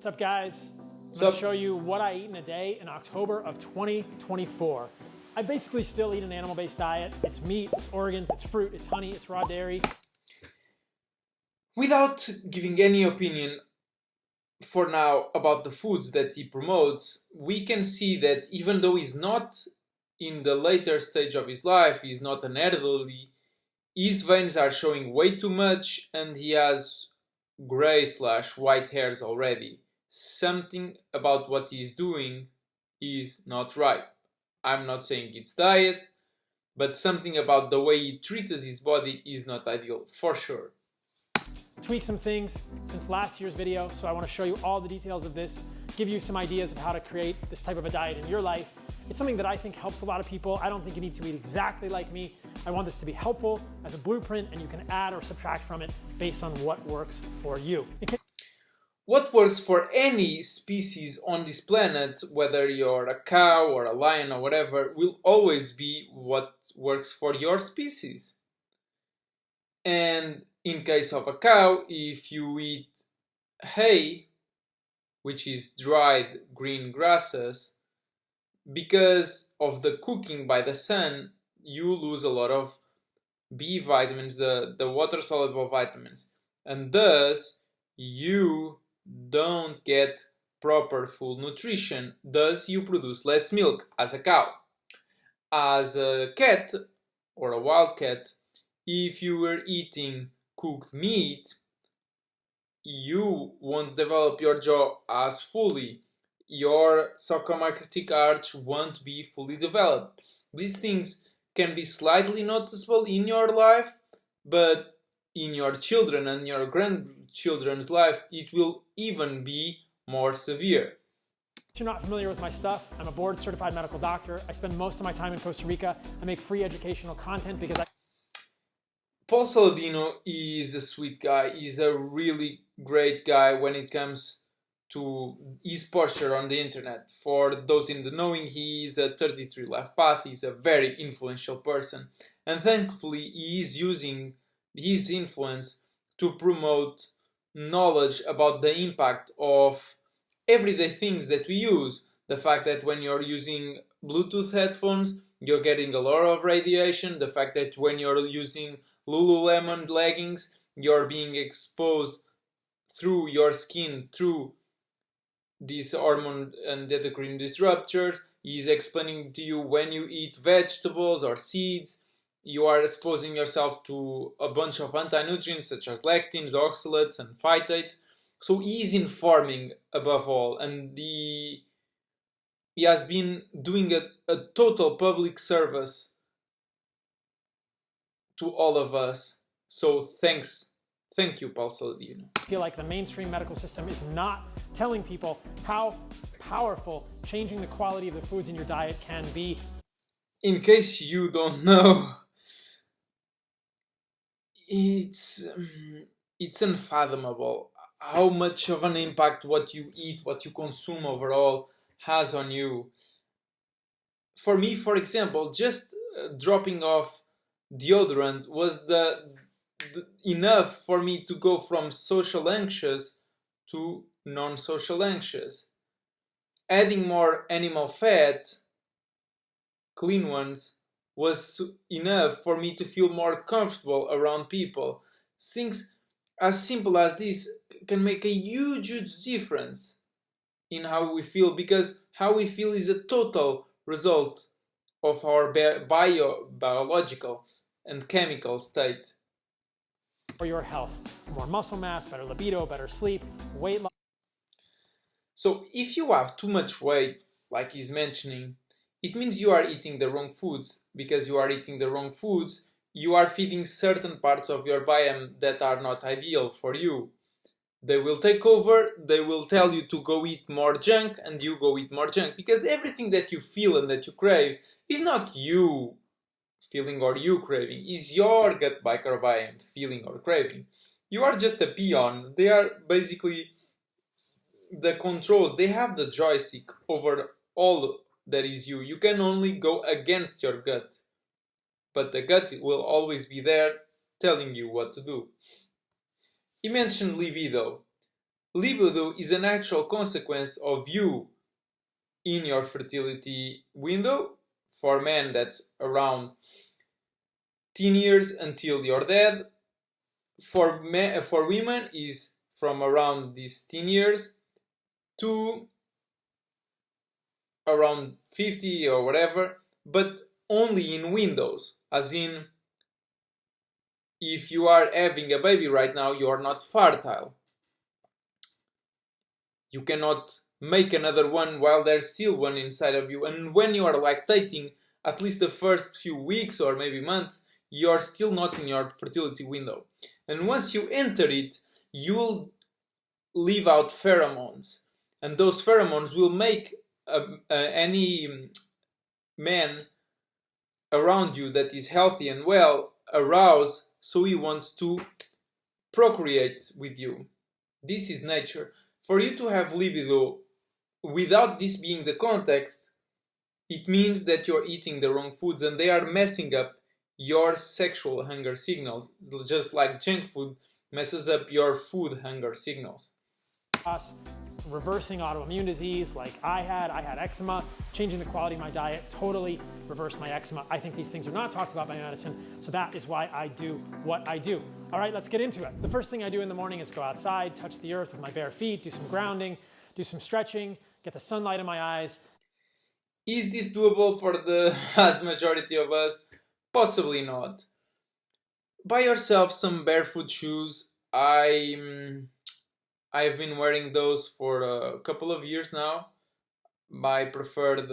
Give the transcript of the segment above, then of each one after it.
What's up, guys? I'm going to show you what I eat in a day in October of 2024. I basically still eat an animal-based diet. It's meat, it's organs, it's fruit, it's honey, it's raw dairy. Without giving any opinion for now about the foods that he promotes, we can see that even though he's not in the later stage of his life, he's not an elderly, his veins are showing way too much and he has gray/white hairs already. Something about what he's doing is not right. I'm not saying it's diet, but something about the way he treats his body is not ideal, for sure. Tweak some things since last year's video, so I want to show you all the details of this, give you some ideas of how to create this type of a diet in your life. It's something that I think helps a lot of people. I don't think you need to eat exactly like me. I want this to be helpful as a blueprint, and you can add or subtract from it based on what works for you. What works for any species on this planet, whether you're a cow or a lion or whatever, will always be what works for your species. And in case of a cow, if you eat hay, which is dried green grasses, because of the cooking by the sun, you lose a lot of B vitamins, the water-soluble vitamins, and thus you don't get proper full nutrition, thus you produce less milk as a cow. As a cat, or a wild cat, if you were eating cooked meat, you won't develop your jaw as fully. Your socomatic arch won't be fully developed. These things can be slightly noticeable in your life, but in your children and your grandchildren's life, it will even be more severe. If you're not familiar with my stuff, I'm a board certified medical doctor. I spend most of my time in Costa Rica. I make free educational content because Paul Saladino is a sweet guy. He's a really great guy when it comes to his posture on the internet. For those in the knowing, he is a 33 Life Path. He's a very influential person. And thankfully, he is using his influence to promote knowledge about the impact of everyday things that we use. The fact that when you're using Bluetooth headphones, you're getting a lot of radiation. The fact that when you're using Lululemon leggings, you're being exposed through your skin through these hormone and endocrine disruptors. He's explaining to you when you eat vegetables or seeds, you are exposing yourself to a bunch of anti-nutrients such as lectins, oxalates, and phytates. So he's informing above all, and he has been doing a total public service to all of us. So thank you, Paul Saladino. I feel like the mainstream medical system is not telling people how powerful changing the quality of the foods in your diet can be. In case you don't know, it's unfathomable how much of an impact what you eat, what you consume overall has on you. For me, for example, just dropping off deodorant was enough for me to go from social anxious to non-social anxious. Adding more animal fat, clean ones, was enough for me to feel more comfortable around people. Things as simple as this can make a huge difference in how we feel, because how we feel is a total result of our biological and chemical state. For your health, more muscle mass, better libido, better sleep, weight loss. So if you have too much weight, like he's mentioning, it means you are eating the wrong foods. Because you are eating the wrong foods, you are feeding certain parts of your biome that are not ideal for you. They will take over, they will tell you to go eat more junk, and you go eat more junk. Because everything that you feel and that you crave is not you feeling or you craving, is your gut microbiome feeling or craving. You are just a peon. They are basically the controls. They have the joystick over all that is you. You can only go against your gut, but the gut will always be there telling you what to do. He mentioned libido. libido is a natural consequence of you in your fertility window. For men, that's around 10 years until you're dead. For women is from around these 10 years to around 50 or whatever, but only in windows, as in if you are having a baby right now, you are not fertile. You cannot make another one while there's still one inside of you. And when you are lactating, at least the first few weeks or maybe months, you're still not in your fertility window. And once you enter it, you will leave out pheromones. And those pheromones will make any man around you that is healthy and well arouse, so he wants to procreate with you. This is nature. For you to have libido without this being the context, it means that you're eating the wrong foods and they are messing up your sexual hunger signals, just like junk food messes up your food hunger signals. Reversing autoimmune disease like I had eczema, changing the quality of my diet totally reversed my eczema. I think these things are not talked about by medicine, so that is why I do what I do. All right, let's get into it. The first thing I do in the morning is go outside, touch the earth with my bare feet, do some grounding, do some stretching, get the sunlight in my eyes. Is this doable for the vast majority of us? Possibly not. Buy yourself some barefoot shoes. I've been wearing those for a couple of years now. My preferred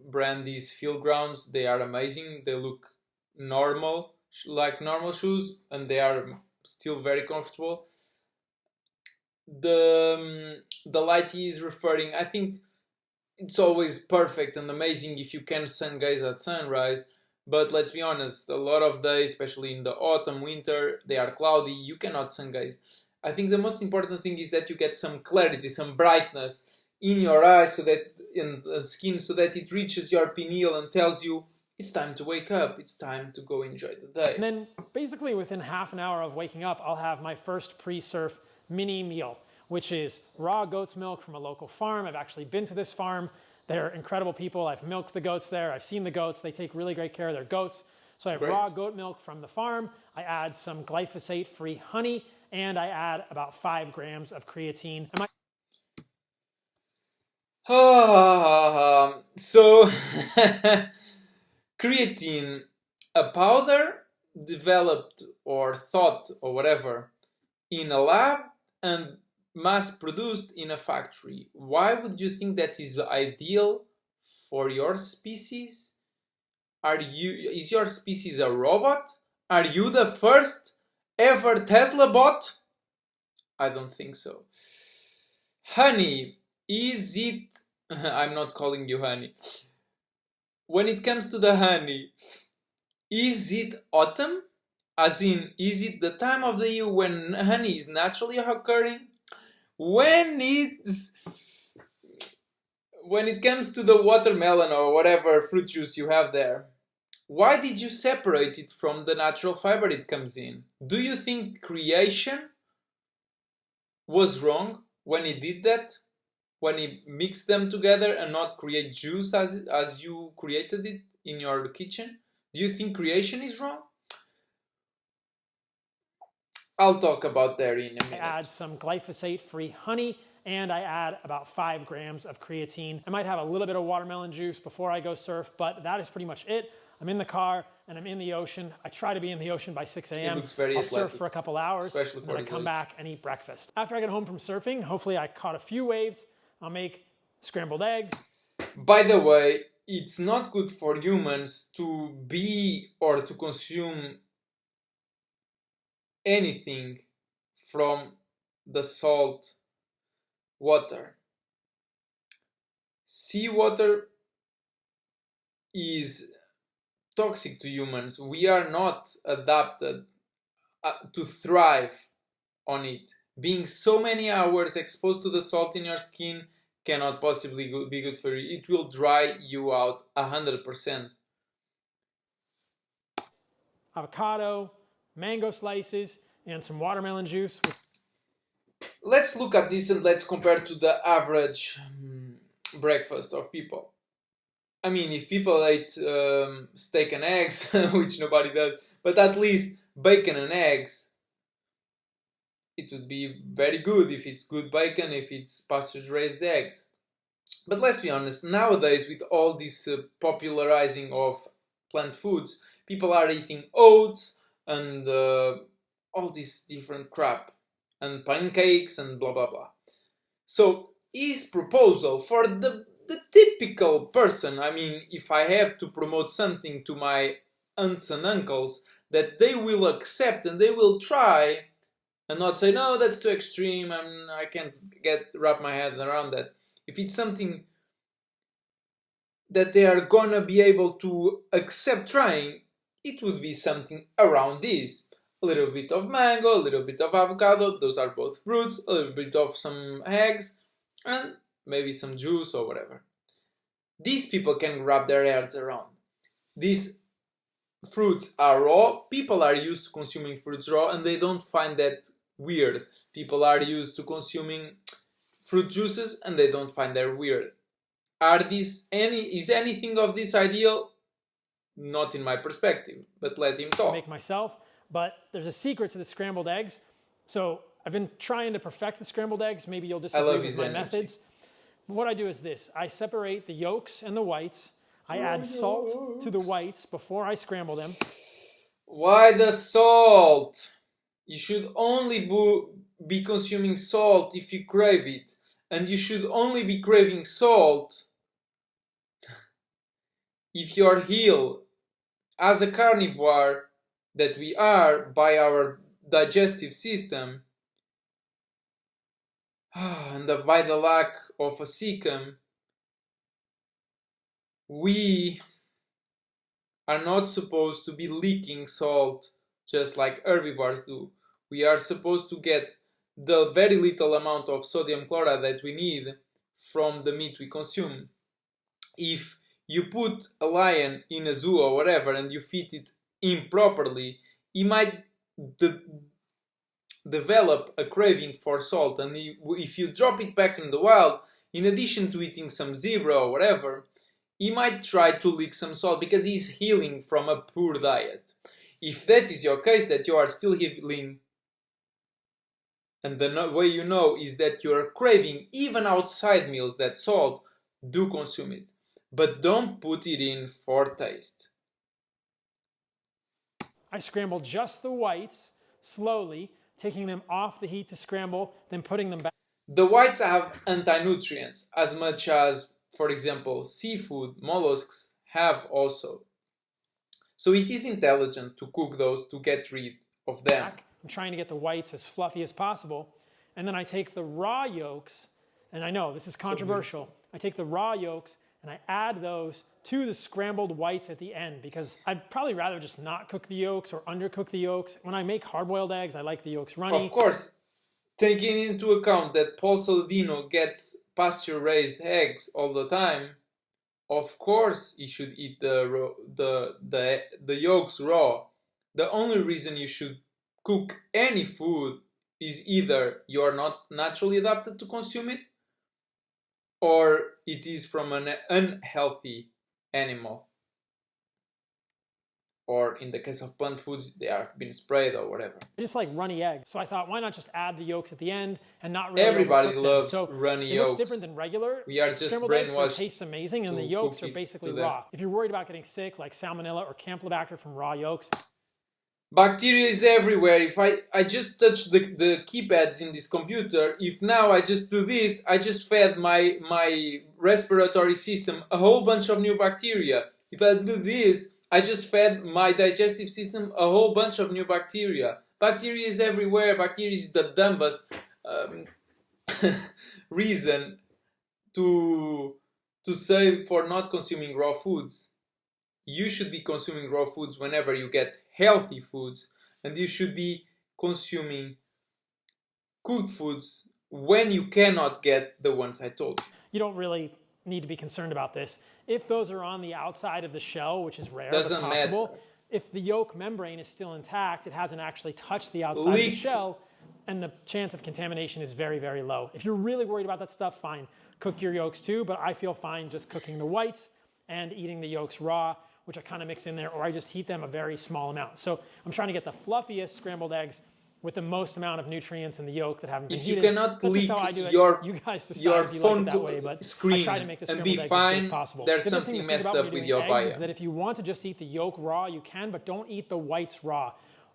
brand is Field Grounds. They are amazing. They look normal, like normal shoes, and they are still very comfortable. The light is referring, I think it's always perfect and amazing if you can sun gaze at sunrise, but let's be honest, a lot of days, especially in the autumn, winter, they are cloudy, you cannot sun gaze. I think the most important thing is that you get some clarity, some brightness in your eyes, so that in the skin, so that it reaches your pineal and tells you it's time to wake up, it's time to go enjoy the day. And then basically within half an hour of waking up, I'll have my first pre-surf mini meal, which is raw goat's milk from a local farm. I've actually been to this farm. They're incredible people. I've milked the goats there. I've seen the goats. They take really great care of their goats. So I have raw goat milk from the farm. I add some glyphosate-free honey, and I add about 5 grams of creatine. So creatine, a powder developed or thought or whatever in a lab and mass produced in a factory. Why would you think that is ideal for your species? Is your species a robot? Are you the first ever Tesla bot? I don't think so. Honey, is it... I'm not calling you honey. When it comes to the honey, is it autumn? As in, is it the time of the year when honey is naturally occurring? When it comes to the watermelon or whatever fruit juice you have there, why did you separate it from the natural fiber it comes in? Do you think creation was wrong when it did that? When it mixed them together and not create juice as you created it in your kitchen? Do you think creation is wrong? I'll talk about that in a minute. I add some glyphosate-free honey, and I add about 5 grams of creatine. I might have a little bit of watermelon juice before I go surf, but that is pretty much it. I'm in the car and I'm in the ocean. I try to be in the ocean by 6 a.m. It looks very I'll athletic, surf for a couple hours, especially and for then I come back and eat breakfast. After I get home from surfing, hopefully I caught a few waves. I'll make scrambled eggs. By the way, it's not good for humans to be or to consume anything from the salt water. Seawater is toxic to humans. We are not adapted to thrive on it. Being so many hours exposed to the salt in your skin cannot possibly be good for you. It will dry you out 100%. Avocado, mango slices, and some watermelon juice. let's look at this and let's compare to the average breakfast of people. I mean, if people ate steak and eggs, which nobody does, but at least bacon and eggs, it would be very good if it's good bacon, if it's pasture-raised eggs. But let's be honest, nowadays with all this popularizing of plant foods, people are eating oats and all this different crap and pancakes and blah blah blah. So his proposal for the typical person, I mean, if I have to promote something to my aunts and uncles that they will accept and they will try and not say, no, that's too extreme, I can't wrap my head around that. If it's something that they are gonna be able to accept trying, it would be something around this. A little bit of mango, a little bit of avocado, those are both fruits, a little bit of some eggs, and maybe some juice or whatever. These people can wrap their heads around. These fruits are raw, people are used to consuming fruits raw and they don't find that weird. People are used to consuming fruit juices and they don't find that weird. Is anything of this ideal? Not in my perspective, but let him talk. Make myself, but there's a secret to the scrambled eggs. So I've been trying to perfect the scrambled eggs. Maybe you'll disagree with my methods. But what I do is this. I separate the yolks and the whites. I add salt to the whites before I scramble them. Why the salt? You should only be consuming salt if you crave it. And you should only be craving salt if you're healed. As a carnivore that we are by our digestive system, and by the lack of a cecum, we are not supposed to be leaking salt just like herbivores do. We are supposed to get the very little amount of sodium chloride that we need from the meat we consume. If you put a lion in a zoo or whatever and you feed it improperly, he might develop a craving for salt, and if you drop it back in the wild, in addition to eating some zebra or whatever, he might try to lick some salt because he's healing from a poor diet. If that is your case, that you are still healing, and the way you know is that you're craving even outside meals that salt, do consume it. But don't put it in for taste. I scramble just the whites slowly, taking them off the heat to scramble, then putting them back. The whites have anti-nutrients as much as, for example, seafood, mollusks have also. So it is intelligent to cook those to get rid of them. I'm trying to get the whites as fluffy as possible. And then I take the raw yolks, and I know this is controversial. I take the raw yolks and I add those to the scrambled whites at the end because I'd probably rather just not cook the yolks or undercook the yolks. When I make hard-boiled eggs, I like the yolks runny. Of course, taking into account that Paul Saladino gets pasture-raised eggs all the time, of course you should eat the yolks raw. The only reason you should cook any food is either you are not naturally adapted to consume it, or it is from an unhealthy animal. Or in the case of plant foods, they have been sprayed or whatever. I just like runny eggs. So I thought, why not just add the yolks at the end and not really Everybody loves them. runny yolks. yolks. It's different than regular. We are just scrambled brainwashed. Eggs tastes amazing, and the yolks are basically raw. If you're worried about getting sick, like salmonella or campylobacter from raw yolks. Bacteria is everywhere. If I just touch the keypads in this computer, if now I just do this, I just fed my respiratory system a whole bunch of new bacteria. If I do this, I just fed my digestive system a whole bunch of new bacteria. Bacteria is everywhere. Bacteria is the dumbest reason to say for not consuming raw foods. You should be consuming raw foods whenever you get healthy foods, and you should be consuming cooked foods when you cannot get the ones I told you. You don't really need to be concerned about this. If those are on the outside of the shell, which is rare, Doesn't but possible, matter. if the yolk membrane is still intact, it hasn't actually touched the outside of the shell, and the chance of contamination is very, very low. If you're really worried about that stuff, fine, cook your yolks too, but I feel fine just cooking the whites and eating the yolks raw, which I kind of mix in there, or I just heat them a very small amount. So I'm trying to get the fluffiest scrambled eggs with the most amount of nutrients in the yolk that haven't been If heated. you cannot That's leak just how I do it. your You guys decide your if you like it phone that way, but I screen try to make the and scrambled be eggs as good as fine, possible. there's The other thing something to think messed about when up you're with doing your eggs is biome. that if you want to just eat the yolk raw, you can, but don't eat the whites raw.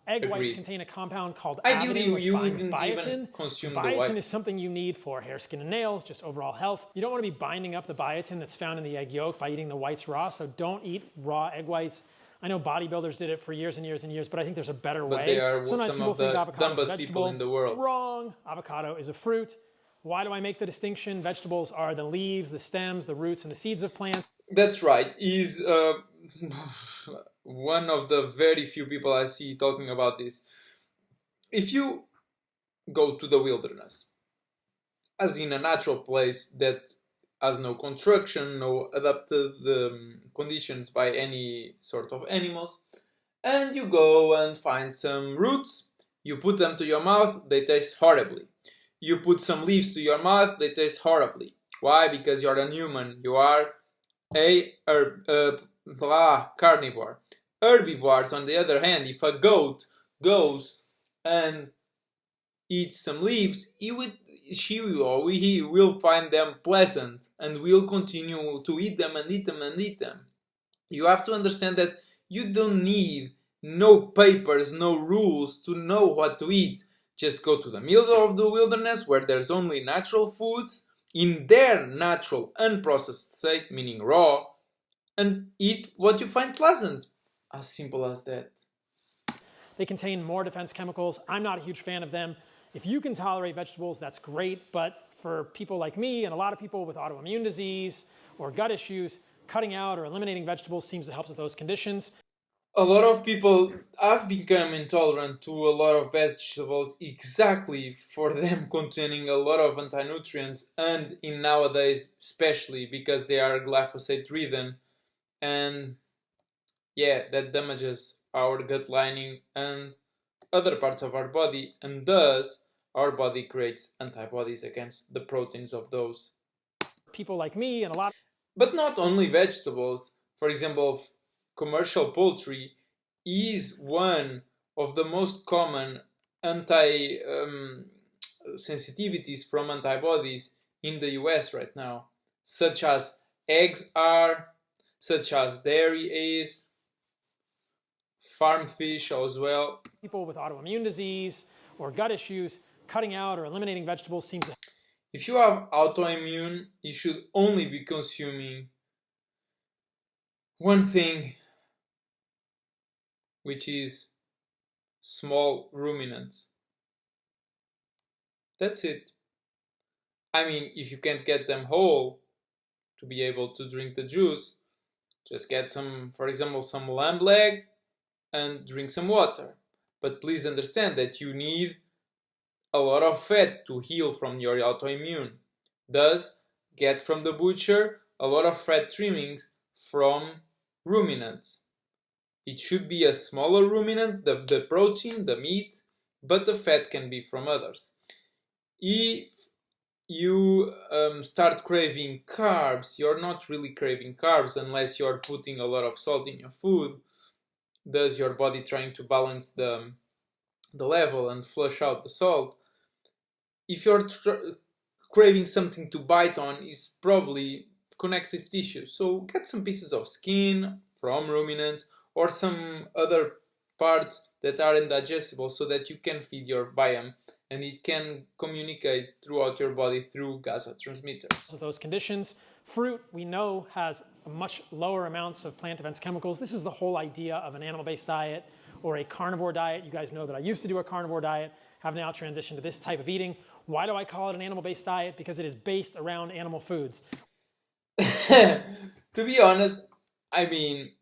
Egg whites Agreed. contain a compound called Ideally, avidin, which you binds wouldn't even biotin. consume the Biotin whites. is something you need for hair, skin, and nails, just overall health. You don't want to be binding up the biotin that's found in the egg yolk by eating the whites raw, so don't eat raw egg whites. I know bodybuilders did it for years and years and years, but I think there's a better way. But they are Sometimes some people of think the avocado is a dumbest vegetable. people in the world. Wrong. Avocado is a fruit. Why do I make the distinction? Vegetables are the leaves, the stems, the roots, and the seeds of plants. That's right. He's one of the very few people I see talking about this. If you go to the wilderness, as in a natural place that has no construction, no adapted conditions by any sort of animals, and you go and find some roots, you put them to your mouth, they taste horribly. You put some leaves to your mouth, they taste horribly. Why? Because you're a human. You are a carnivore. Herbivores, on the other hand, if a goat goes and eats some leaves, she or he will find them pleasant and will continue to eat them and eat them and eat them. You have to understand that you don't need no papers, no rules to know what to eat. Just go to the middle of the wilderness where there's only natural foods in their natural unprocessed state, meaning raw, and eat what you find pleasant. As simple as that. They contain more defense chemicals. I'm not a huge fan of them. If you can tolerate vegetables, that's great, but for people like me and a lot of people with autoimmune disease or gut issues, cutting out or eliminating vegetables seems to help with those conditions. A lot of people have become intolerant to a lot of vegetables exactly for them containing a lot of anti-nutrients, and in nowadays especially because they are glyphosate ridden, and yeah, that damages our gut lining and other parts of our body, and thus our body creates antibodies against the proteins of those. People like me and a lot. But not only vegetables. For example, commercial poultry is one of the most common anti sensitivities from antibodies in the US right now, such as eggs are, such as dairy is, farm fish as well. People with autoimmune disease or gut issues, cutting out or eliminating vegetables seems to. If you have autoimmune, you should only be consuming one thing, which is small ruminants. That's it. I mean, if you can't get them whole to be able to drink the juice, just get some, for example, some lamb leg and drink some water. But please understand that you need a lot of fat to heal from your autoimmune. Thus, get from the butcher a lot of fat trimmings from ruminants. It should be a smaller ruminant, the protein, the meat, but the fat can be from others. If you start craving carbs, you're not really craving carbs unless you're putting a lot of salt in your food. Thus, your body trying to balance the level and flush out the salt. If you're craving something to bite on, is probably connective tissue. So get some pieces of skin from ruminants or some other parts that are indigestible so that you can feed your biome and it can communicate throughout your body through GASA transmitters. Those conditions. Fruit, we know, has much lower amounts of plant defense chemicals. This is the whole idea of an animal-based diet or a carnivore diet. You guys know that I used to do a carnivore diet, have now transitioned to this type of eating. Why do I call it an animal-based diet? Because it is based around animal foods. To be honest, I mean,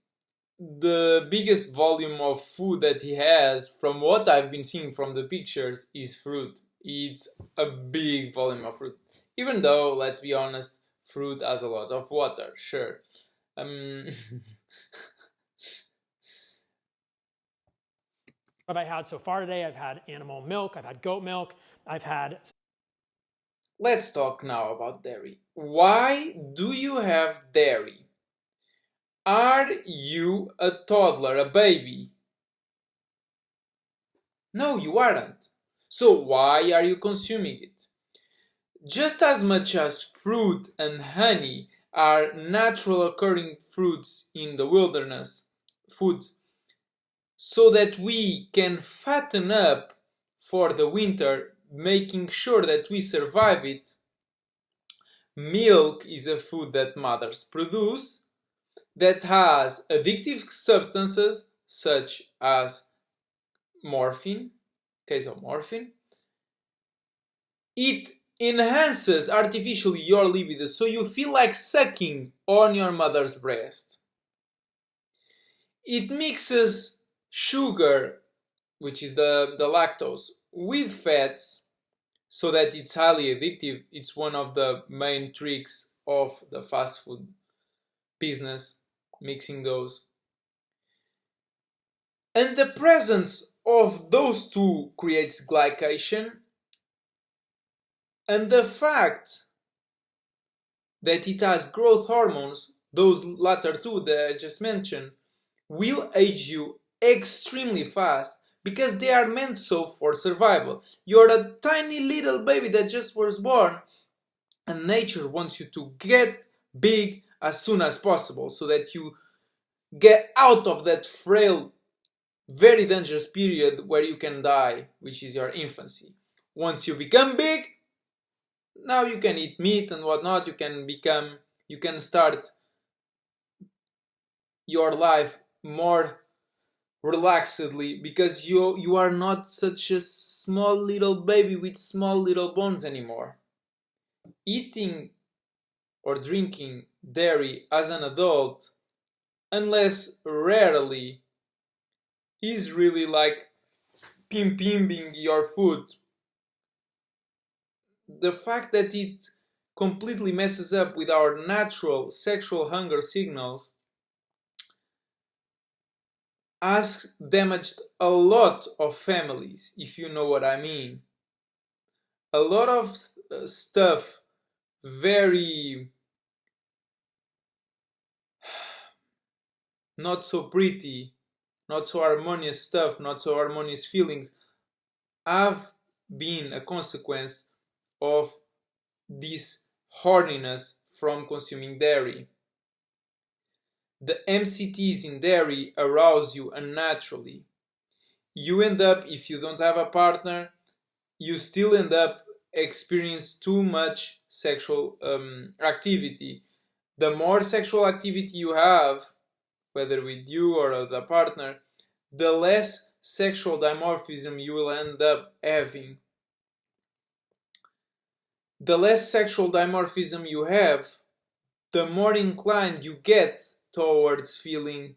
the biggest volume of food that he has, from what I've been seeing from the pictures, is fruit. It's a big volume of fruit. Even though, let's be honest, fruit has a lot of water, sure. What have I had so far today? I've had animal milk, I've had goat milk, I've had. Let's talk now about dairy. Why do you have dairy? Are you a toddler, a baby? No, you aren't. So why are you consuming it? Just as much as fruit and honey are natural occurring fruits in the wilderness, foods, so that we can fatten up for the winter, making sure that we survive it, milk is a food that mothers produce that has addictive substances such as morphine, morphine. It enhances artificially your libido so you feel like sucking on your mother's breast. It mixes sugar, which is the lactose, with fats so that it's highly addictive. It's one of the main tricks of the fast food business, mixing those. And the presence of those two creates glycation, and the fact that it has growth hormones, those latter two that I just mentioned, will age you extremely fast because they are meant so for survival. You're a tiny little baby that just was born, and nature wants you to get big as soon as possible so that you get out of that frail, very dangerous period where you can die, which is your infancy. Once you become big, now you can eat meat and whatnot. You can start your life more relaxedly because you are not such a small little baby with small little bones anymore. Eating or drinking dairy as an adult, unless rarely, is really like pimping your food. The fact that it completely messes up with our natural sexual hunger signals has damaged a lot of families, if you know what I mean. A lot of stuff, very not so pretty, not so harmonious stuff, not so harmonious feelings, have been a consequence of this horniness from consuming dairy. The MCTs in dairy arouse you unnaturally. You end up, if you don't have a partner, you still end up experiencing too much sexual activity. The more sexual activity you have, whether with you or the partner, the less sexual dimorphism you will end up having. The less sexual dimorphism you have, the more inclined you get towards feeling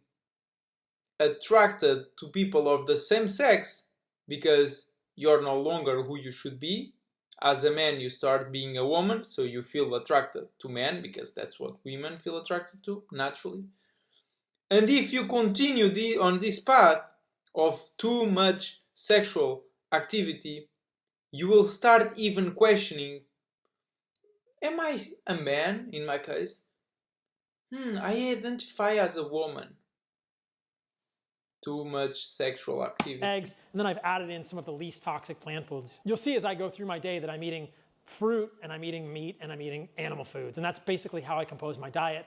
attracted to people of the same sex because you're no longer who you should be. As a man, you start being a woman, so you feel attracted to men because that's what women feel attracted to naturally. And if you continue on this path of too much sexual activity, you will start even questioning, am I a man in my case? I identify as a woman. Too much sexual activity. Eggs, and then I've added in some of the least toxic plant foods. You'll see as I go through my day that I'm eating fruit and I'm eating meat and I'm eating animal foods. And that's basically how I compose my diet.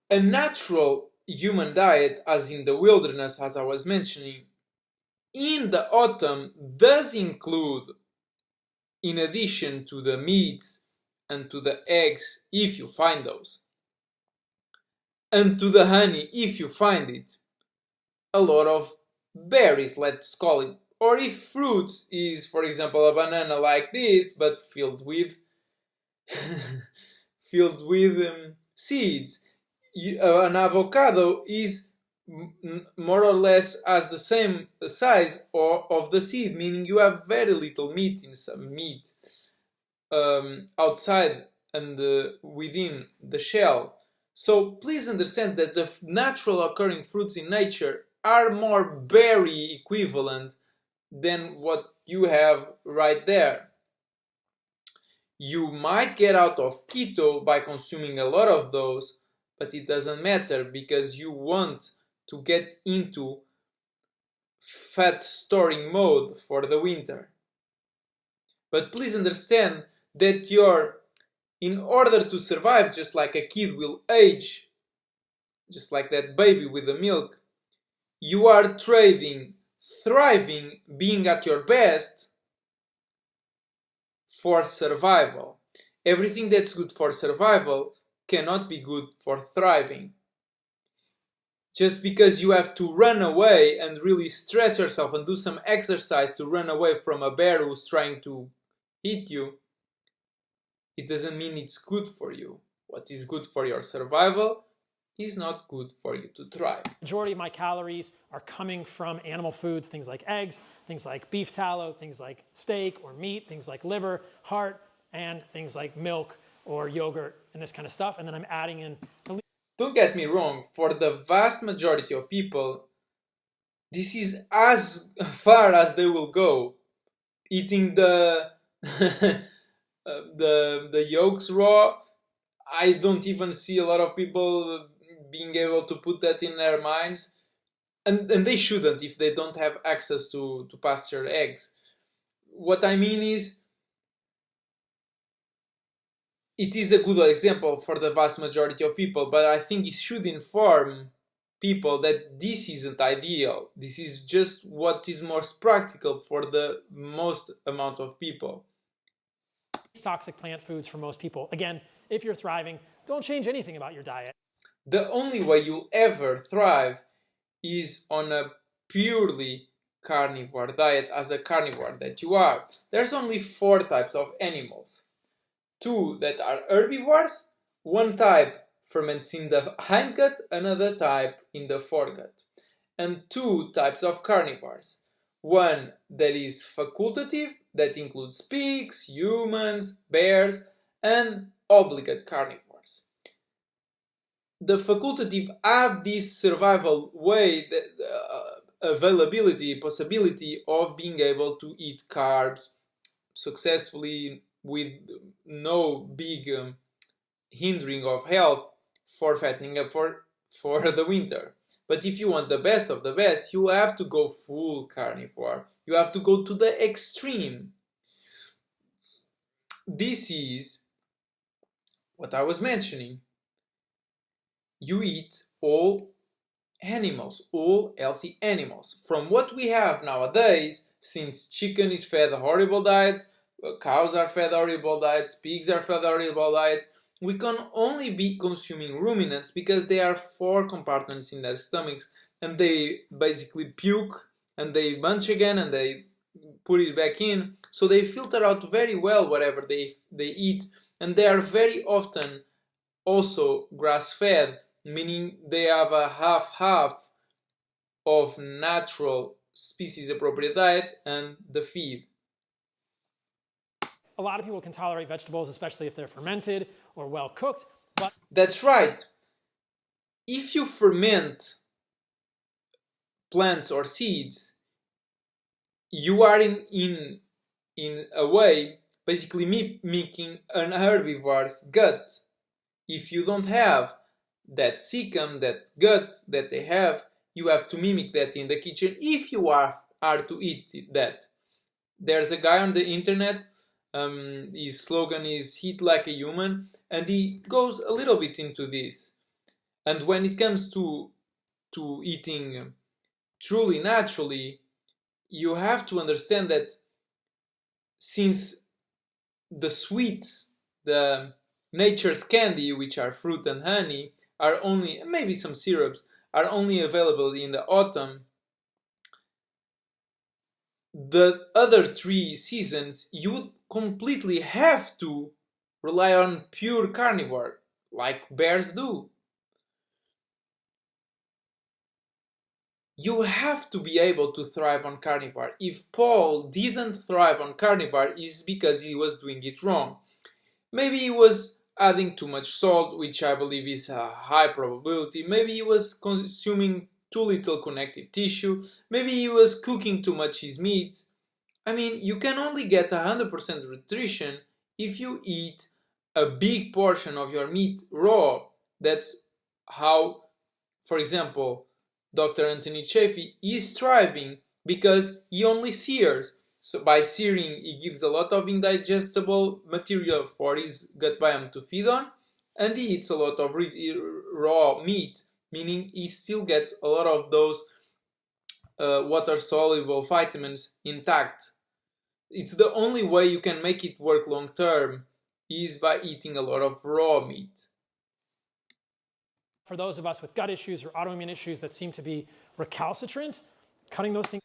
A natural human diet, as in the wilderness, as I was mentioning, in the autumn does include, in addition to the meats and to the eggs, if you find those, and to the honey, if you find it, a lot of berries, let's call it. Or if fruits is, for example, a banana like this, but filled with seeds. An avocado is more or less as the same size of the seed, meaning you have very little meat in some meat outside and within the shell. So please understand that the natural occurring fruits in nature are more berry equivalent than what you have right there. You might get out of keto by consuming a lot of those, but it doesn't matter because you want to get into fat storing mode for the winter. But please understand that in order to survive, just like a kid will age, just like that baby with the milk, you are trading thriving, being at your best, for survival. Everything that's good for survival cannot be good for thriving. Just because you have to run away and really stress yourself and do some exercise to run away from a bear who's trying to eat you, it doesn't mean it's good for you. What is good for your survival is not good for you to thrive. Majority of my calories are coming from animal foods, things like eggs, things like beef tallow, things like steak or meat, things like liver, heart, and things like milk or yogurt and this kind of stuff. And then I'm adding in. Don't get me wrong, for the vast majority of people, this is as far as they will go. Eating the the yolks raw, I don't even see a lot of people being able to put that in their minds. And they shouldn't if they don't have access to pasture eggs. What I mean is, it is a good example for the vast majority of people, but I think it should inform people that this isn't ideal. This is just what is most practical for the most amount of people. Toxic plant foods for most people. Again, if you're thriving, don't change anything about your diet. The only way you'll ever thrive is on a purely carnivore diet, as a carnivore that you are. There's only 4 types of animals. 2 that are herbivores, 1 type ferments in the hindgut, another type in the foregut. And 2 types of carnivores. 1 that is facultative, that includes pigs, humans, bears, and obligate carnivores. The facultative have this survival way, availability, possibility of being able to eat carbs successfully with no big hindering of health for fattening up for the winter. But if you want the best of the best, you have to go full carnivore. You have to go to the extreme. This is what I was mentioning. You eat all animals, all healthy animals. From what we have nowadays, since chicken is fed horrible diets, cows are fed horrible diets, pigs are fed horrible diets, we can only be consuming ruminants because they are 4 compartments in their stomachs and they basically puke and they munch again and they put it back in. So they filter out very well whatever they eat, and they are very often also grass-fed, meaning they have a half-half of natural species-appropriate diet and the feed. A lot of people can tolerate vegetables, especially if they're fermented or well cooked. But that's right. If you ferment plants or seeds, you are in a way basically mimicking an herbivore's gut. If you don't have that cecum, that gut that they have, you have to mimic that in the kitchen if you are to eat that. There's a guy on the internet, his slogan is "Eat like a human," and he goes a little bit into this. And when it comes to eating truly naturally, you have to understand that since the sweets, the nature's candy, which are fruit and honey, are only, and maybe some syrups, are only available in the autumn, the other 3 seasons you would completely have to rely on pure carnivore, like bears do. You have to be able to thrive on carnivore. If Paul didn't thrive on carnivore, it's because he was doing it wrong. Maybe he was adding too much salt, which I believe is a high probability. Maybe he was consuming too little connective tissue. Maybe he was cooking too much his meats. I mean, you can only get 100% nutrition if you eat a big portion of your meat raw. That's how, for example, Dr. Anthony Chaffee is thriving because he only sears. So by searing, he gives a lot of indigestible material for his gut biome to feed on, and he eats a lot of raw meat, meaning he still gets a lot of those water-soluble vitamins intact. It's the only way you can make it work long term is by eating a lot of raw meat. For those of us with gut issues or autoimmune issues that seem to be recalcitrant, cutting those things.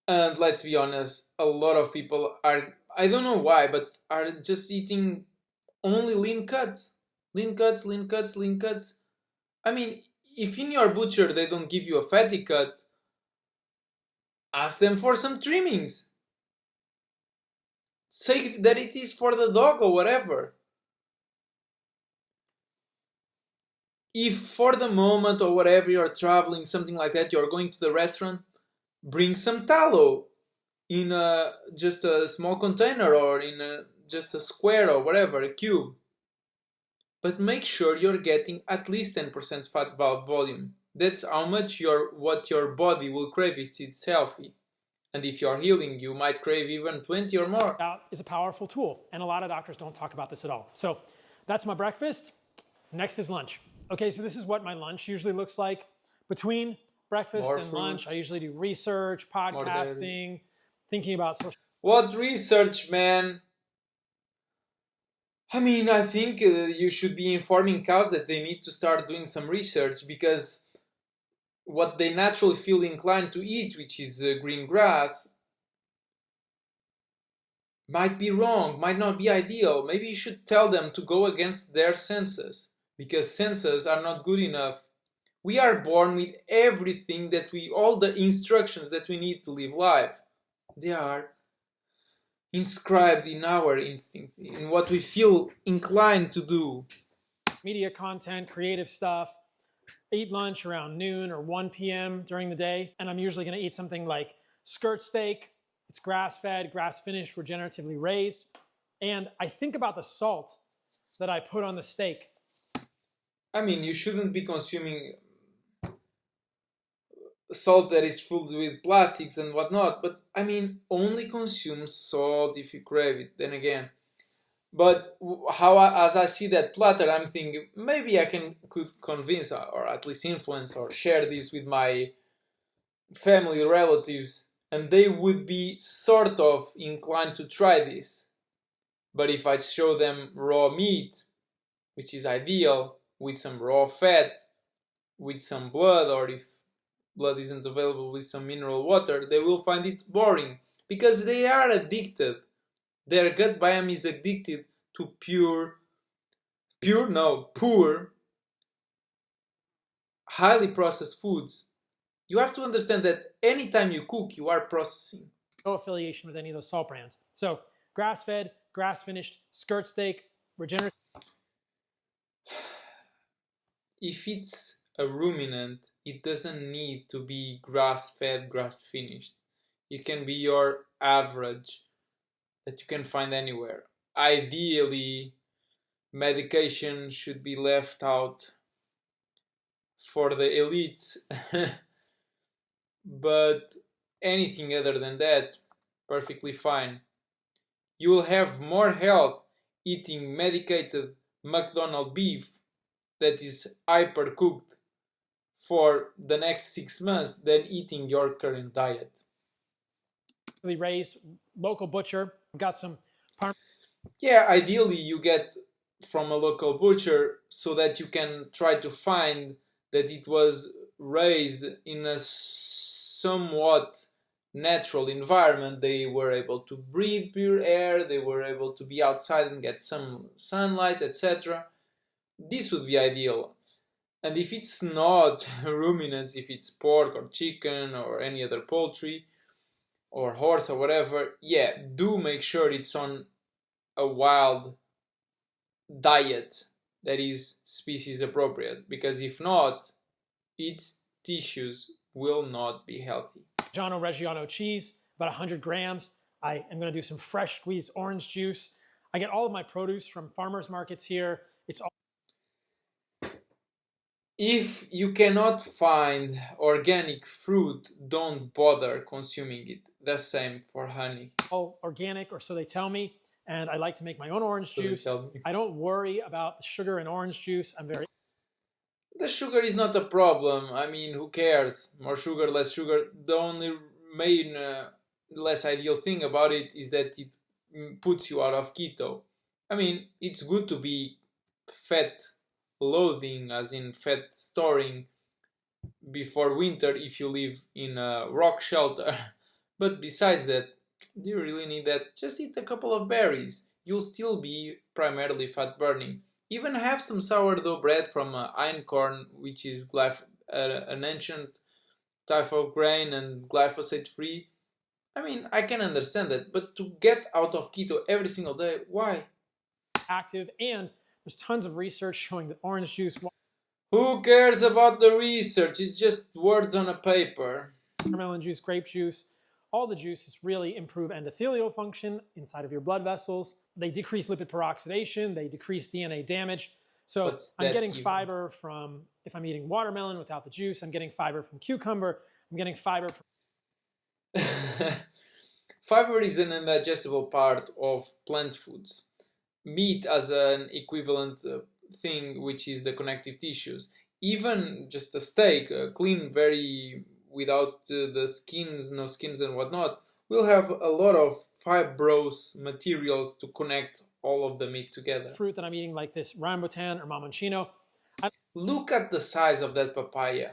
And let's be honest, a lot of people are, I don't know why, but are just eating only lean cuts. Lean cuts, lean cuts, lean cuts. I mean, if in your butcher they don't give you a fatty cut, ask them for some trimmings. Say that it is for the dog or whatever. If for the moment or whatever you're traveling, something like that, you're going to the restaurant, bring some tallow in just a small container or in just a square or whatever, a cube. But make sure you're getting at least 10% fat volume. That's how much what your body will crave if it's healthy. And if you're healing, you might crave even 20 or more. Out is a powerful tool, and a lot of doctors don't talk about this at all. So that's my breakfast. Next is lunch. Okay, so this is what my lunch usually looks like. Between breakfast and lunch, I usually do research, podcasting, thinking about social. What research, man? I mean, I think you should be informing cows that they need to start doing some research because what they naturally feel inclined to eat, which is green grass, might be wrong, might not be ideal. Maybe you should tell them to go against their senses because senses are not good enough. We are born with everything that all the instructions that we need to live life. They are inscribed in our instinct, in what we feel inclined to do. Media content, creative stuff. Eat lunch around noon or 1 p.m. during the day, and I'm usually going to eat something like skirt steak. It's grass-fed, grass-finished, regeneratively raised. And I think about the salt that I put on the steak. I mean, you shouldn't be consuming salt that is filled with plastics and whatnot, but I mean, only consume salt if you crave it, then again. But as I see that platter, I'm thinking maybe I could convince or at least influence or share this with my family relatives, and they would be sort of inclined to try this. But if I show them raw meat, which is ideal, with some raw fat, with some blood, or if blood isn't available, with some mineral water, they will find it boring because they are addicted. Their gut biome is addicted to poor, highly processed foods. You have to understand that anytime you cook, you are processing. No affiliation with any of those salt brands. So grass-fed, grass-finished, skirt steak, regenerative. If it's a ruminant, it doesn't need to be grass-fed, grass-finished. It can be your average that you can find anywhere. Ideally, medication should be left out for the elites, but anything other than that, perfectly fine. You will have more health eating medicated McDonald's beef that is hyper cooked for the next 6 months than eating your current diet. Raised local butcher, got some yeah, ideally you get from a local butcher so that you can try to find that it was raised in a somewhat natural environment. They were able to breathe pure air, they were able to be outside and get some sunlight, etc. This would be ideal. And if it's not ruminants, if it's pork or chicken or any other poultry or horse or whatever, yeah, do make sure it's on a wild diet that is species appropriate, because if not, its tissues will not be healthy. Parmigiano Reggiano cheese, about 100 grams. I am going to do some fresh squeezed orange juice. I get all of my produce from farmers markets here. It's all If you cannot find organic fruit, don't bother consuming it. The same for honey. organic, or so they tell me. And I like to make my own orange So they juice. tell me. I don't worry about the sugar in orange juice. I'm very The sugar is not a problem. I mean, who cares? More sugar, less sugar. The only main less ideal thing about it is that it puts you out of keto. I mean, it's good to be fat loading, as in fat storing, before winter if you live in a rock shelter. But besides that, do you really need that? Just eat a couple of berries. You'll still be primarily fat burning. Even have some sourdough bread from einkorn, which is an ancient type of grain and glyphosate free. I mean, I can understand that, but to get out of keto every single day, why? active, and there's tons of research showing that orange juice, Who cares about the research? It's just words on a paper. watermelon juice, grape juice, all the juices really improve endothelial function inside of your blood vessels. They decrease lipid peroxidation, they decrease DNA damage. So What's I'm that getting even? fiber from, if I'm eating watermelon without the juice, I'm getting fiber from cucumber, I'm getting fiber from Fiber is an indigestible part of plant foods. Meat as an equivalent thing, which is the connective tissues. Even just a steak, clean, very without the skins, no skins and whatnot, will have a lot of fibrous materials to connect all of the meat together. fruit that I'm eating, like this rambutan or mamoncino. Look at the size of that papaya.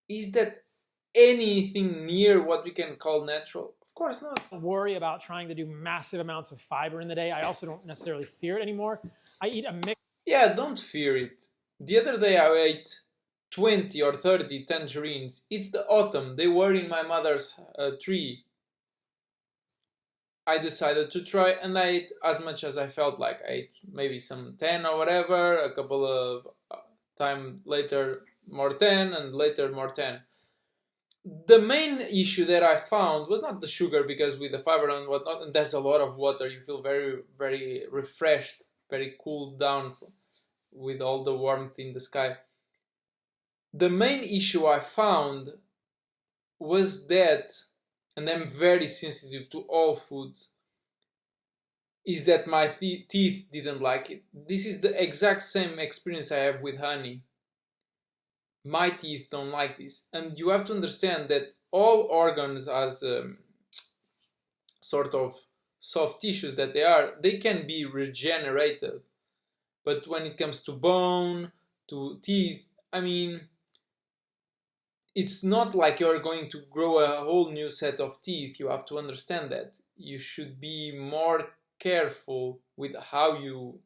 Is that anything near what we can call natural? Of course not. I don't worry about trying to do massive amounts of fiber in the day. I also don't necessarily fear it anymore. I eat a mix. Yeah, don't fear it. The other day I ate 20 or 30 tangerines. It's the autumn. They were in my mother's tree. I decided to try and I ate as much as I felt like. I ate maybe some 10 or whatever, a couple of time later more 10 and later more 10. The main issue that I found was not the sugar, because with the fiber and whatnot, and there's a lot of water, you feel very, very refreshed, very cooled down with all the warmth in the sky. The main issue I found was that, and I'm very sensitive to all foods, is that my teeth didn't like it. This is the exact same experience I have with honey. My teeth don't like this. And you have to understand that all organs, as sort of soft tissues that they can be regenerated. But when it comes to bone, to teeth, I mean, it's not like you're going to grow a whole new set of teeth. You have to understand that. You should be more careful with how you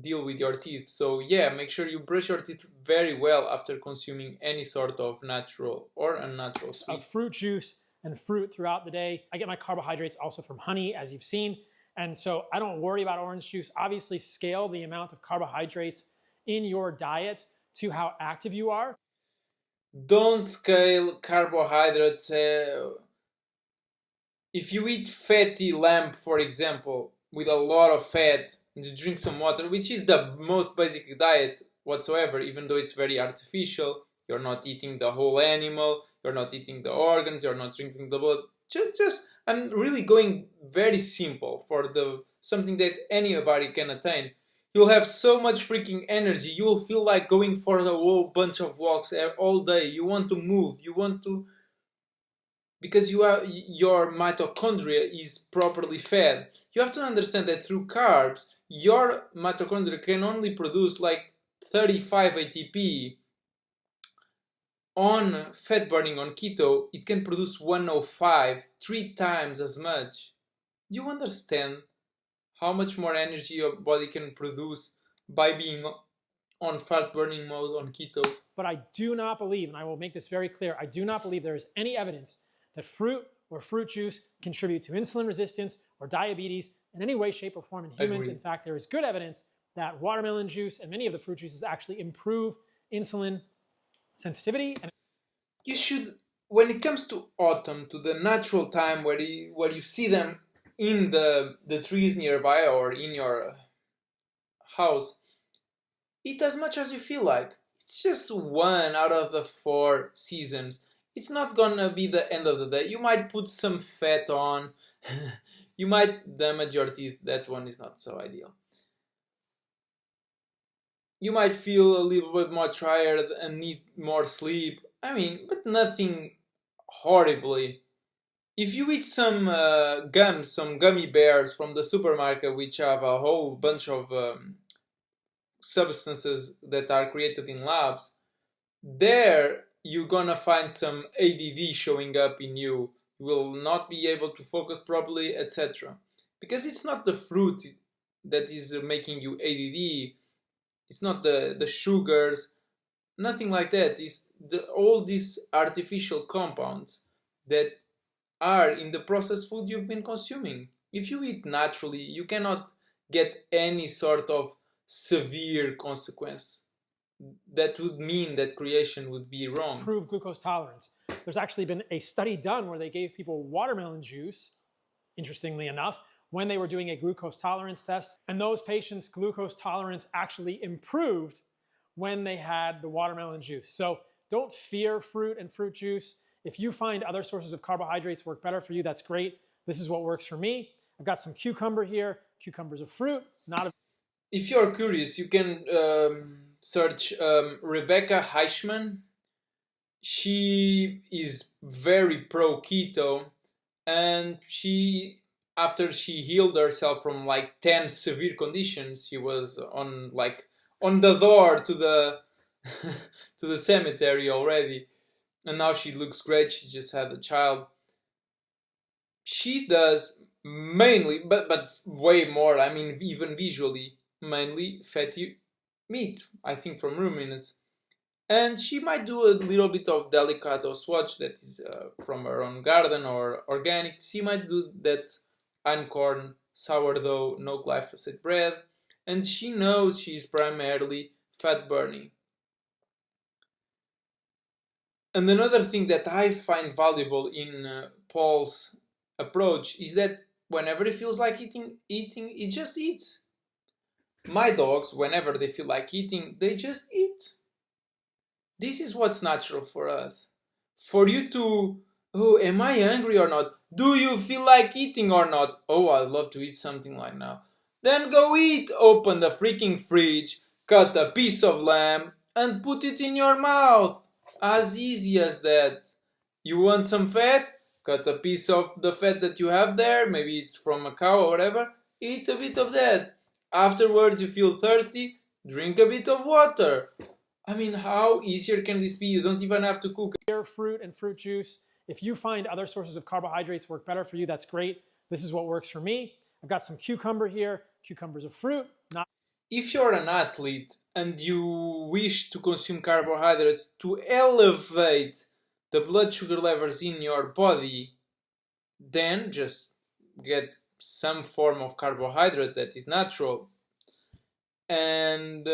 deal with your teeth. So yeah, make sure you brush your teeth very well after consuming any sort of natural or unnatural sweet. Of fruit juice and fruit throughout the day. I get my carbohydrates also from honey, as you've seen. And so I don't worry about orange juice. Obviously, scale the amount of carbohydrates in your diet to how active you are. Don't scale carbohydrates. If you eat fatty lamb, for example, with a lot of fat, and you drink some water, which is the most basic diet whatsoever, even though it's very artificial, you're not eating the whole animal, you're not eating the organs, you're not drinking the blood. I'm really going very simple for something that anybody can attain. You'll have so much freaking energy. You'll feel like going for a whole bunch of walks all day. You want to move. You want to, because your mitochondria is properly fed. You have to understand that through carbs, your mitochondria can only produce like 35 ATP. On fat burning, on keto, it can produce 105, 3 times as much. Do you understand how much more energy your body can produce by being on fat burning mode on keto? But I do not believe, and I will make this very clear, I do not believe there is any evidence that fruit or fruit juice contribute to insulin resistance or diabetes in any way, shape, or form in humans. Agreed. In fact, there is good evidence that watermelon juice and many of the fruit juices actually improve insulin sensitivity. And You should when it comes to autumn, to the natural time where you see them in the trees nearby or in your house, eat as much as you feel like. It's just one out of the 4 seasons. It's not gonna be the end of the day. You might put some fat on, you might damage your teeth. That one is not so ideal. You might feel a little bit more tired and need more sleep. I mean, but nothing horribly. If you eat some gums, some gummy bears from the supermarket, which have a whole bunch of substances that are created in labs, there you're gonna find some ADD showing up in you. You will not be able to focus properly, etc. Because it's not the fruit that is making you ADD, it's not the sugars, nothing like that. It's all these artificial compounds that are in the processed food you've been consuming. If you eat naturally, you cannot get any sort of severe consequence. That would mean that creation would be wrong. Improve glucose tolerance. There's actually been a study done where they gave people watermelon juice, interestingly enough, when they were doing a glucose tolerance test, and those patients' glucose tolerance actually improved when they had the watermelon juice. So don't fear fruit and fruit juice. If you find other sources of carbohydrates work better for you, that's great. This is what works for me. I've got some cucumber here. Cucumber's a fruit, not a... If you're curious, you can search Rebecca Heichman. She is very pro keto, and after she healed herself from like 10 severe conditions, she was on the door to the to the cemetery already, and now she looks great. She just had a child. She does mainly, but way more, I mean, even visually, mainly fatty meat, I think, from ruminants. And she might do a little bit of delicato swatch that is from her own garden or organic. She might do that einkorn sourdough, no glyphosate bread. And she knows she's primarily fat burning. And another thing that I find valuable in Paul's approach is that whenever he feels like eating, he just eats. My dogs, whenever they feel like eating, they just eat. This is what's natural for us. For you to, oh, am I hungry or not? Do you feel like eating or not? Oh, I'd love to eat something like now. Then go eat. Open the freaking fridge, cut a piece of lamb, and put it in your mouth. As easy as that. You want some fat? Cut a piece of the fat that you have there. Maybe it's from a cow or whatever. Eat a bit of that. Afterwards, you feel thirsty? Drink a bit of water. I mean, how easier can this be? You don't even have to cook. Fruit and fruit juice. If you find other sources of carbohydrates work better for you, that's great. This is what works for me. I've got some cucumber here. Cucumber's a fruit, not... If you're an athlete and you wish to consume carbohydrates to elevate the blood sugar levels in your body, then just get some form of carbohydrate that is natural and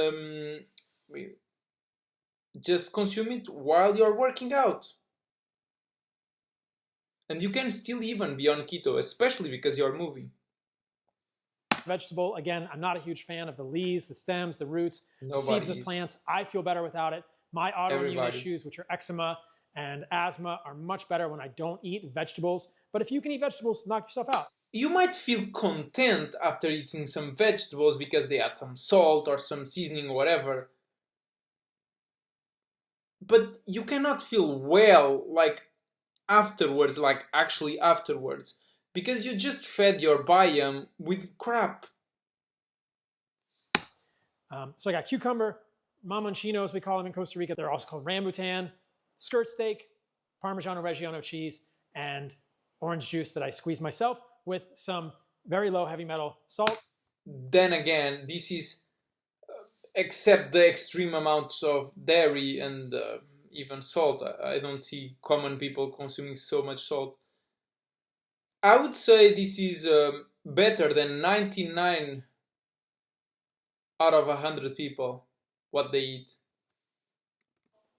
just consume it while you're working out. And you can still even be on keto, especially because you're moving. Vegetable, again, I'm not a huge fan of the leaves, the stems, the roots, seeds of plants. I feel better without it. My autoimmune issues, which are eczema and asthma, are much better when I don't eat vegetables. But if you can eat vegetables, knock yourself out. You might feel content after eating some vegetables because they add some salt or some seasoning or whatever. But you cannot feel well like afterwards, like actually afterwards, because you just fed your biome with crap. So I got cucumber, mamoncino, as we call them in Costa Rica. They're also called rambutan, skirt steak, Parmigiano Reggiano cheese, and orange juice that I squeeze myself with some very low heavy metal salt. Then again, this is except the extreme amounts of dairy and even salt. I don't see common people consuming so much salt. I would say this is better than 99 out of 100 people, what they eat.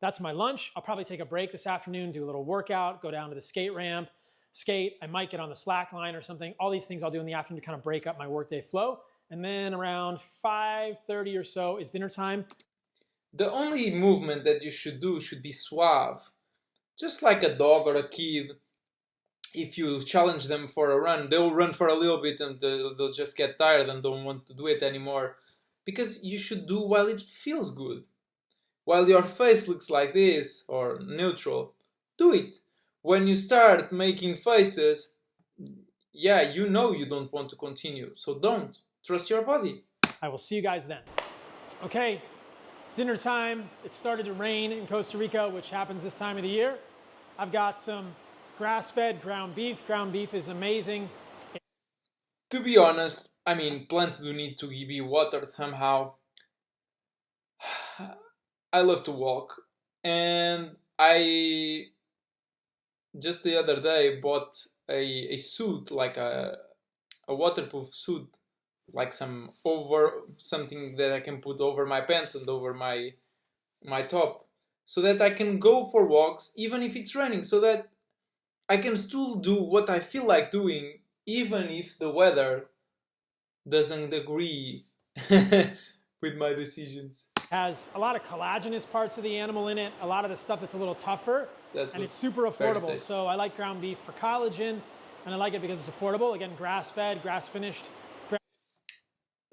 That's my lunch. I'll probably take a break this afternoon, do a little workout, go down to the skate ramp, skate. I might get on the slack line or something. All these things I'll do in the afternoon to kind of break up my workday flow. And then around 5:30 or so is dinner time. The only movement that you should do should be suave. Just like a dog or a kid, if you challenge them for a run, they'll run for a little bit and they'll just get tired and don't want to do it anymore. Because you should do while it feels good. While your face looks like this, or neutral, do it. When you start making faces, yeah, you know you don't want to continue, so don't. Trust your body. I will see you guys then. Okay, dinner time. It started to rain in Costa Rica, which happens this time of the year. I've got some grass-fed ground beef. Ground beef is amazing. To be honest, I mean, plants do need to be watered somehow. I love to walk, and I just the other day bought a suit, like a waterproof suit, like something that I can put over my pants and over my top, so that I can go for walks even if it's raining, so that I can still do what I feel like doing even if the weather doesn't agree with my decisions. Has a lot of collagenous parts of the animal in it, a lot of the stuff that's a little tougher, and it's super affordable. So I like ground beef for collagen, and I like it because it's affordable. Again, grass-fed, grass-finished.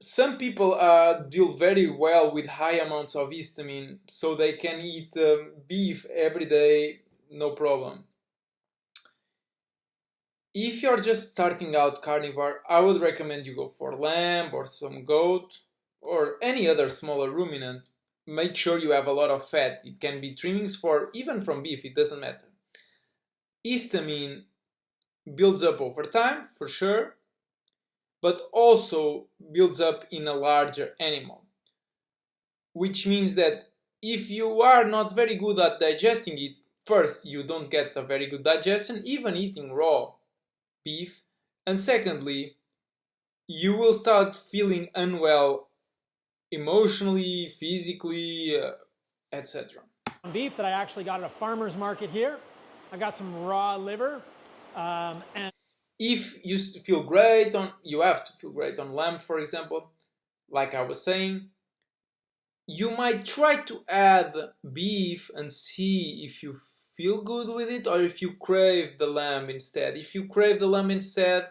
Some people deal very well with high amounts of histamine, so they can eat beef every day, no problem. If you're just starting out carnivore, I would recommend you go for lamb or some goat or any other smaller ruminant. Make sure you have a lot of fat. It can be trimmings even from beef, it doesn't matter. Histamine builds up over time, for sure, but also builds up in a larger animal. Which means that if you are not very good at digesting it, first, you don't get a very good digestion, even eating raw beef, and secondly, you will start feeling unwell emotionally, physically, etc. Beef that I actually got at a farmer's market here. I've got some raw liver, and if you feel great you have to feel great on lamb, for example, like I was saying, you might try to add beef and see if you feel good with it or if you crave the lamb instead. If you crave the lamb instead,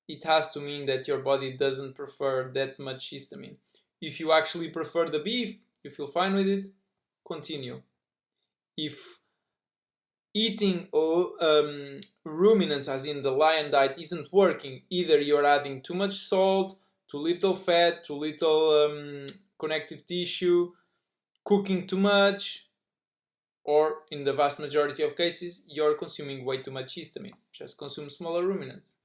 it has to mean that your body doesn't prefer that much histamine. If you actually prefer the beef, you feel fine with it, continue. If eating ruminants, as in the lion diet, isn't working, either you're adding too much salt, too little fat, too little connective tissue, cooking too much, or in the vast majority of cases, you're consuming way too much histamine. Just consume smaller ruminants.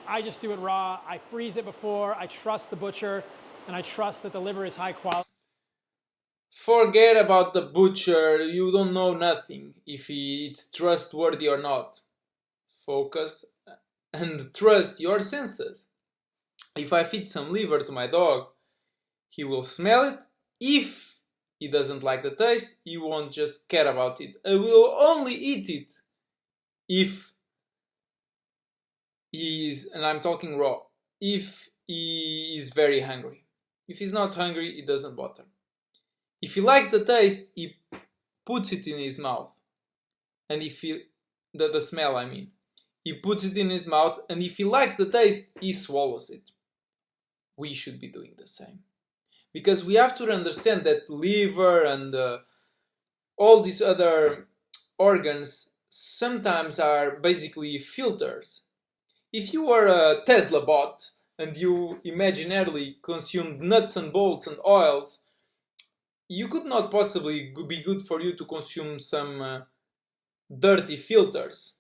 I just do it raw. I freeze it before. I trust the butcher, and I trust that the liver is high quality. Forget about the butcher. You don't know nothing if it's trustworthy or not. Focus and trust your senses. If I feed some liver to my dog, he will smell it. If he doesn't like the taste, he won't just care about it. I will only eat it if he is, and I'm talking raw, if he is very hungry. If he's not hungry, it doesn't bother. If he likes the taste, he puts it in his mouth. And if he, the smell, I mean. He puts it in his mouth, and if he likes the taste, he swallows it. We should be doing the same. Because we have to understand that liver and all these other organs sometimes are basically filters. If you were a Tesla bot and you imaginarily consumed nuts and bolts and oils, you could not possibly be good for you to consume some dirty filters.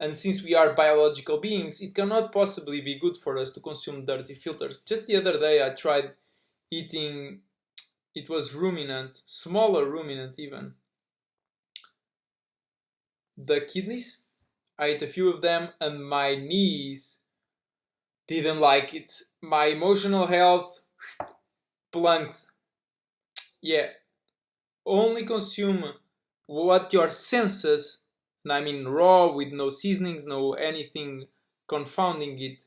And since we are biological beings, it cannot possibly be good for us to consume dirty filters. Just the other day I tried eating, it was ruminant, smaller ruminant even, the kidneys. I ate a few of them and my knees didn't like it. My emotional health plunked. Yeah, only consume what your senses, and I mean raw with no seasonings, no anything confounding it,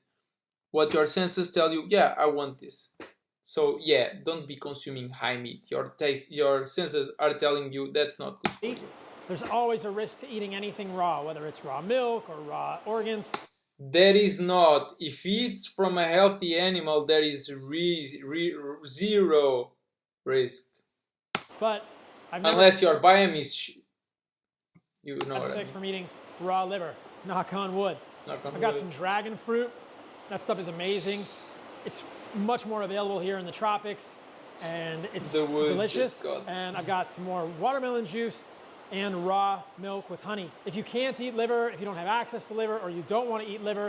what your senses tell you, yeah, I want this. So yeah, don't be consuming high meat. Your senses are telling you that's not good for you. There's always a risk to eating anything raw, whether it's raw milk or raw organs. There is not. If it's from a healthy animal, there is zero risk. But unless your biome is, you know what I sick mean. from eating raw liver. Knock on wood. I've got some dragon fruit. That stuff is amazing. It's much more available here in the tropics, and it's delicious. And I've got some more watermelon juice and raw milk with honey. If you can't eat liver, if you don't have access to liver, or you don't want to eat liver,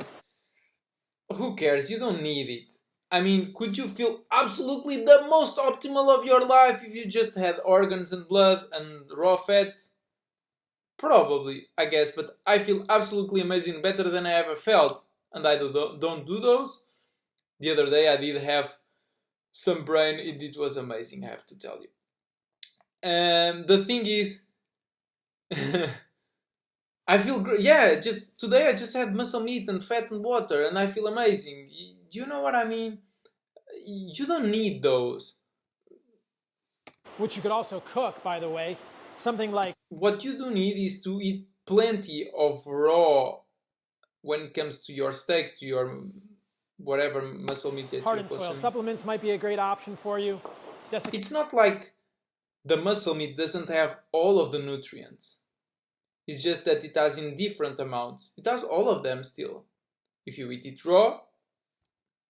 who cares? You don't need it. I mean, could you feel absolutely the most optimal of your life if you just had organs and blood and raw fat? Probably, I guess, but I feel absolutely amazing, better than I ever felt, and I don't do those. The other day I did have some brain, it was amazing, I have to tell you. And the thing is, I feel great. Yeah, just today I just had muscle meat and fat and water, and I feel amazing. Do you know what I mean? You don't need those. Which you could also cook, by the way. Something like... What you do need is to eat plenty of raw when it comes to your steaks, to your whatever muscle meat that Heart and soil supplements might be a great option for you. It's not like the muscle meat doesn't have all of the nutrients. It's just that it has in different amounts. It has all of them still. If you eat it raw,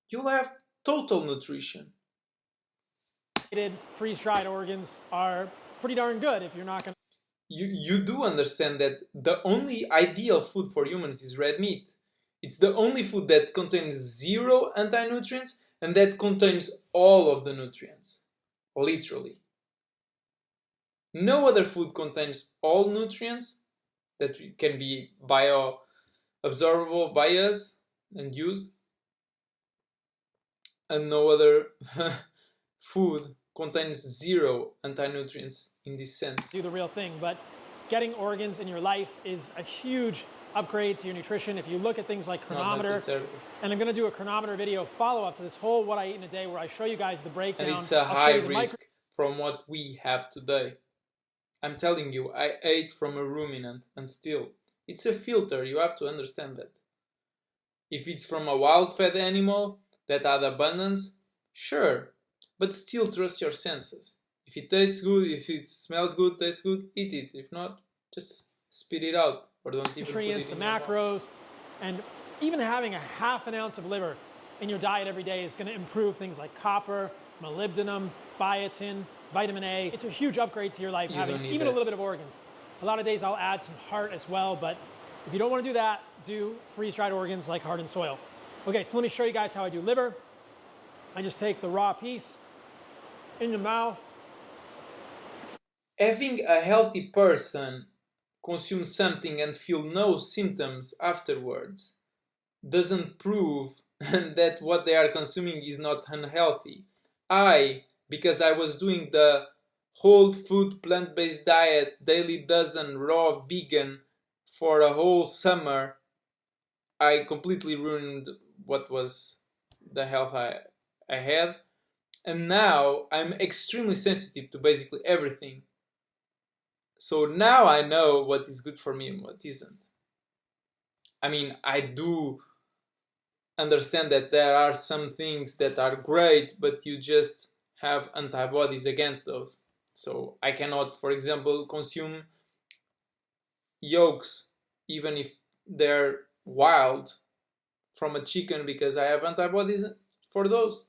you'll have total nutrition. Freeze-dried organs are pretty darn good if you're not going to... You do understand that the only ideal food for humans is red meat. It's the only food that contains zero anti-nutrients and that contains all of the nutrients. Literally. No other food contains all nutrients that can be bioabsorbable by us and used. And no other food contains zero anti-nutrients in this sense. Do the real thing, but getting organs in your life is a huge upgrade to your nutrition. If you look at things like Carnivore, and I'm going to do a Carnivore video follow-up to this whole what I eat in a day, where I show you guys the breakdown. And it's a high risk from what we have today. I'm telling you, I ate from a ruminant, and still, it's a filter, you have to understand that. If it's from a wild-fed animal that had abundance, sure, but still trust your senses. If it tastes good, if it smells good, tastes good, eat it. If not, just spit it out, or don't even put it in the macros, and even having a ½ ounce of liver in your diet every day is going to improve things like copper, molybdenum, biotin, vitamin A. It's a huge upgrade to your life, having even a little bit of organs. A lot of days I'll add some heart as well, but if you don't want to do that, do freeze-dried organs like heart and soil. Okay, so let me show you guys how I do liver. I just take the raw piece in your mouth. Having a healthy person consume something and feel no symptoms afterwards doesn't prove that what they are consuming is not unhealthy. Because I was doing the whole food plant-based diet, daily dozen, raw vegan for a whole summer, I completely ruined what was the health I had. And now I'm extremely sensitive to basically everything. So now I know what is good for me and what isn't. I mean, I do understand that there are some things that are great, but you just have antibodies against those. So I cannot, for example, consume yolks, even if they're wild, from a chicken, because I have antibodies for those.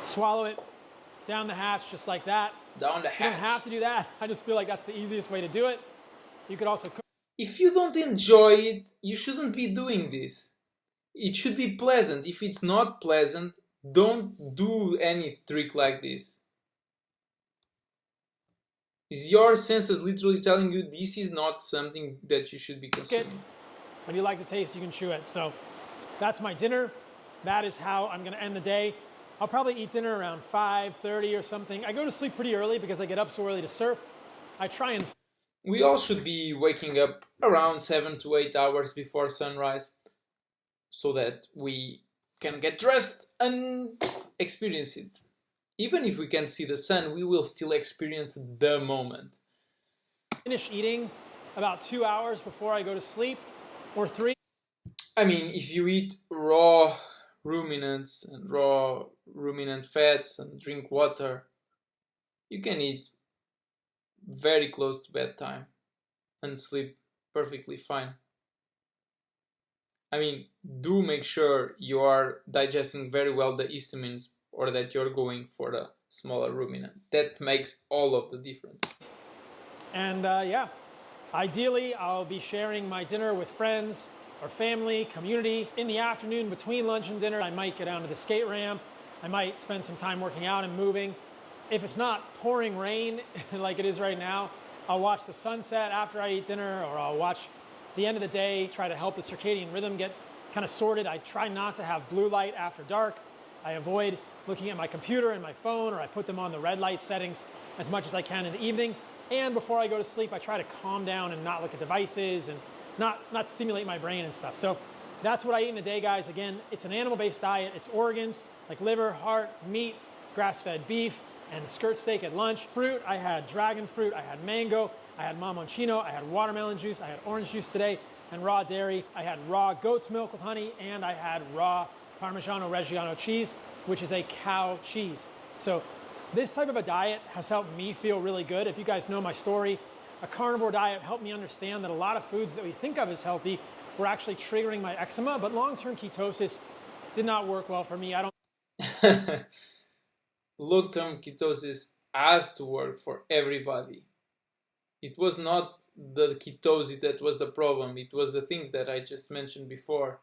Swallow it down the hatch, just like that. Down the hatch. You don't have to do that. I just feel like that's the easiest way to do it. You could also cook. If you don't enjoy it, you shouldn't be doing this. It should be pleasant. If it's not pleasant, don't do any trick like this. Is your senses literally telling you this is not something that you should be consuming? When you like the taste, you can chew it. So that's my dinner. That is how I'm going to end the day. I'll probably eat dinner around 5:30 or something. I go to sleep pretty early because I get up so early to surf. I try and... We all should be waking up around 7 to 8 hours before sunrise so that we can get dressed and experience it. Even if we can't see the sun, we will still experience the moment. Finish eating about 2 hours before I go to sleep, or 3. I mean, if you eat raw ruminants and raw ruminant fats and drink water, you can eat very close to bedtime and sleep perfectly fine. I mean, do make sure you are digesting very well the histamines or that you're going for the smaller ruminant. That makes all of the difference. And yeah, ideally I'll be sharing my dinner with friends or family, community. In the afternoon between lunch and dinner, I might get down to the skate ramp. I might spend some time working out and moving. If it's not pouring rain like it is right now, I'll watch the sunset after I eat dinner, or I'll watch the end of the day, try to help the circadian rhythm get kind of sorted. I try not to have blue light after dark. I avoid looking at my computer and my phone, or I put them on the red light settings as much as I can in the evening. And before I go to sleep, I try to calm down and not look at devices and not stimulate my brain and stuff. So that's what I eat in a day, guys. Again, it's an animal-based diet. It's organs like liver, heart, meat, grass-fed beef, and skirt steak at lunch. Fruit, I had dragon fruit, I had mango, I had mamoncino, I had watermelon juice, I had orange juice today, and raw dairy. I had raw goat's milk with honey, and I had raw Parmigiano Reggiano cheese, which is a cow cheese. So this type of a diet has helped me feel really good. If you guys know my story, a carnivore diet helped me understand that a lot of foods that we think of as healthy were actually triggering my eczema, but long-term ketosis did not work well for me. I don't... Long-term ketosis has to work for everybody. It was not the ketosis that was the problem. It was the things that I just mentioned before.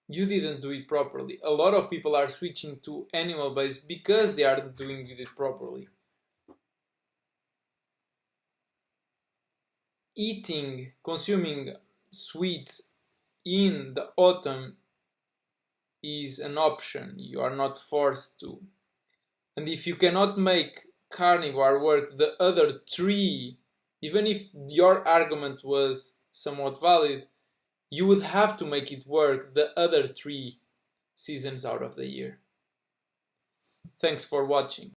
You didn't do it properly. A lot of people are switching to animal-based because they aren't doing it properly. Consuming sweets in the autumn is an option. You are not forced to. And if you cannot make carnivore work the other 3, even if your argument was somewhat valid, you would have to make it work the other 3 seasons out of the year. Thanks for watching.